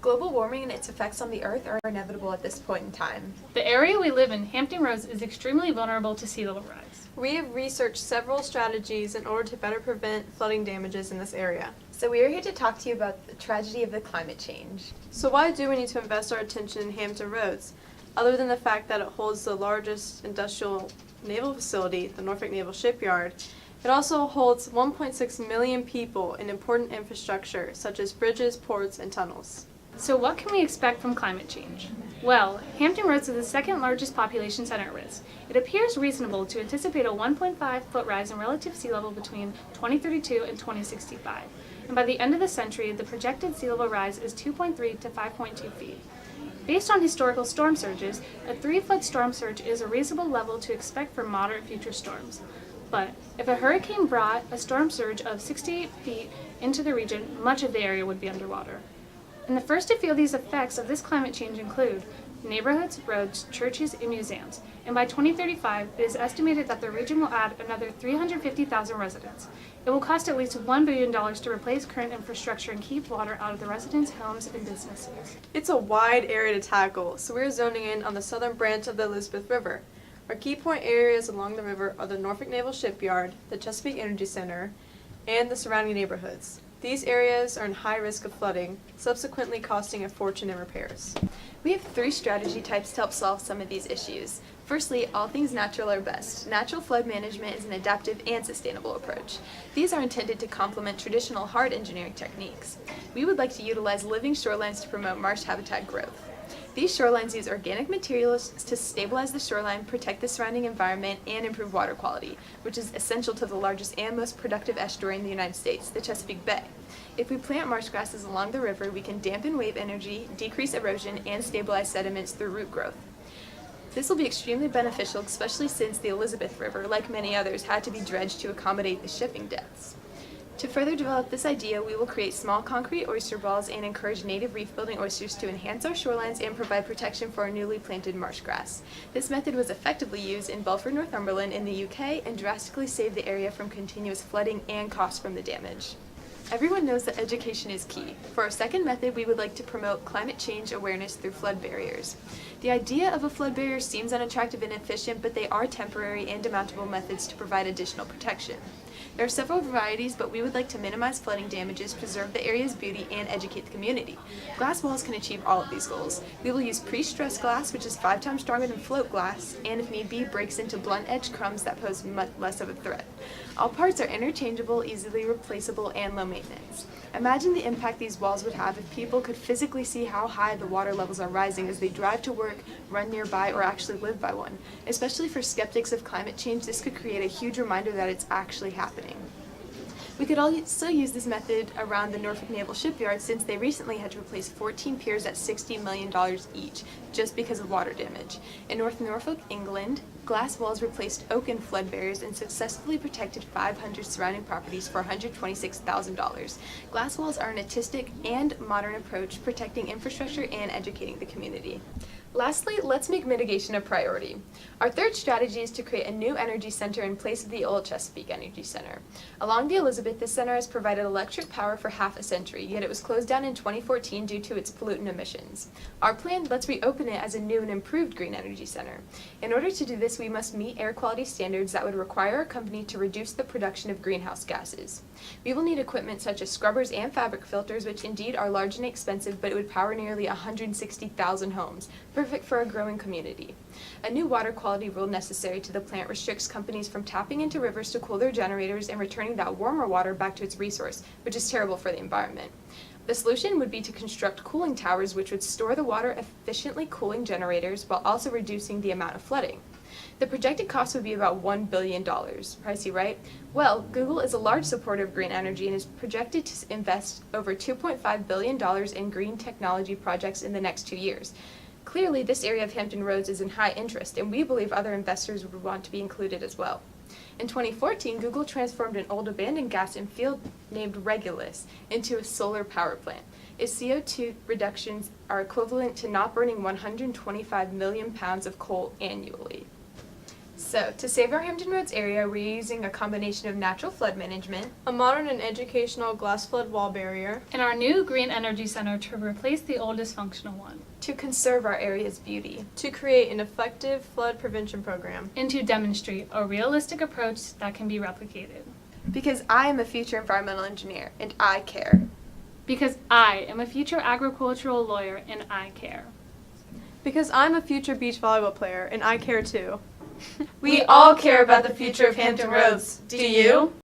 Global warming and its effects on the Earth are inevitable at this point in time. The area we live in, Hampton Roads, is extremely vulnerable to sea level rise. We have researched several strategies in order to better prevent flooding damages in this area. So we are here to talk to you about the tragedy of the climate change. So why do we need to invest our attention in Hampton Roads? Other than the fact that it holds the largest industrial naval facility, the Norfolk Naval Shipyard, it also holds 1.6 million people in important infrastructure such as bridges, ports, and tunnels. So what can we expect from climate change? Well, Hampton Roads is the second largest population center at risk. It appears reasonable to anticipate a 1.5-foot rise in relative sea level between 2032 and 2065. And by the end of the century, the projected sea level rise is 2.3 to 5.2 feet. Based on historical storm surges, a 3-foot storm surge is a reasonable level to expect for moderate future storms. But if a hurricane brought a storm surge of 68 feet into the region, much of the area would be underwater. And the first to feel these effects of this climate change include neighborhoods, roads, churches, and museums. And by 2035, it is estimated that the region will add another 350,000 residents. It will cost at least $1 billion to replace current infrastructure and keep water out of the residents' homes and businesses. It's a wide area to tackle, so we're zoning in on the southern branch of the Elizabeth River. Our key point areas along the river are the Norfolk Naval Shipyard, the Chesapeake Energy Center, and the surrounding neighborhoods. These areas are in high risk of flooding, subsequently costing a fortune in repairs. We have 3 strategy types to help solve some of these issues. Firstly, all things natural are best. Natural flood management is an adaptive and sustainable approach. These are intended to complement traditional hard engineering techniques. We would like to utilize living shorelines to promote marsh habitat growth. These shorelines use organic materials to stabilize the shoreline, protect the surrounding environment, and improve water quality, which is essential to the largest and most productive estuary in the United States, the Chesapeake Bay. If we plant marsh grasses along the river, we can dampen wave energy, decrease erosion, and stabilize sediments through root growth. This will be extremely beneficial, especially since the Elizabeth River, like many others, had to be dredged to accommodate the shipping depths. To further develop this idea, we will create small concrete oyster balls and encourage native reef-building oysters to enhance our shorelines and provide protection for our newly planted marsh grass. This method was effectively used in Belford, Northumberland in the UK and drastically saved the area from continuous flooding and costs from the damage. Everyone knows that education is key. For our second method, we would like to promote climate change awareness through flood barriers. The idea of a flood barrier seems unattractive and inefficient, but they are temporary and demountable methods to provide additional protection. There are several varieties, but we would like to minimize flooding damages, preserve the area's beauty, and educate the community. Glass walls can achieve all of these goals. We will use pre-stressed glass, which is 5 times stronger than float glass, and if need be, breaks into blunt-edged crumbs that pose much less of a threat. All parts are interchangeable, easily replaceable, and low maintenance. Imagine the impact these walls would have if people could physically see how high the water levels are rising as they drive to work, run nearby, or actually live by one. Especially for skeptics of climate change, this could create a huge reminder that it's actually happening. We could also use this method around the Norfolk Naval Shipyard since they recently had to replace 14 piers at $60 million each just because of water damage. In North Norfolk, England, glass walls replaced oak and flood barriers and successfully protected 500 surrounding properties for $126,000. Glass walls are an artistic and modern approach protecting infrastructure and educating the community. Lastly, let's make mitigation a priority. Our third strategy is to create a new energy center in place of the old Chesapeake Energy Center. Along the Elizabeth, this center has provided electric power for half a century, yet it was closed down in 2014 due to its pollutant emissions. Our plan lets reopen it as a new and improved green energy center. In order to do this, we must meet air quality standards that would require our company to reduce the production of greenhouse gases. We will need equipment such as scrubbers and fabric filters, which indeed are large and expensive, but it would power nearly 160,000 homes. Perfect for a growing community. A new water quality rule necessary to the plant restricts companies from tapping into rivers to cool their generators and returning that warmer water back to its resource, which is terrible for the environment. The solution would be to construct cooling towers which would store the water efficiently cooling generators while also reducing the amount of flooding. The projected cost would be about $1 billion. Pricey, right? Well, Google is a large supporter of green energy and is projected to invest over $2.5 billion in green technology projects in the next 2 years. Clearly, this area of Hampton Roads is in high interest, and we believe other investors would want to be included as well. In 2014, Google transformed an old abandoned gas and field named Regulus into a solar power plant. Its CO2 reductions are equivalent to not burning 125 million pounds of coal annually. So, to save our Hampton Roads area, we're using a combination of natural flood management, A modern and educational glass flood wall barrier, And our new Green Energy Center to replace the old dysfunctional one. to conserve our area's beauty. to create an effective flood prevention program. And to demonstrate a realistic approach that can be replicated. Because I am a future environmental engineer, and I care. Because I am a future agricultural lawyer and I care. Because I'm a future beach volleyball player and I care too. We all care about the future of Hampton Roads. Do you?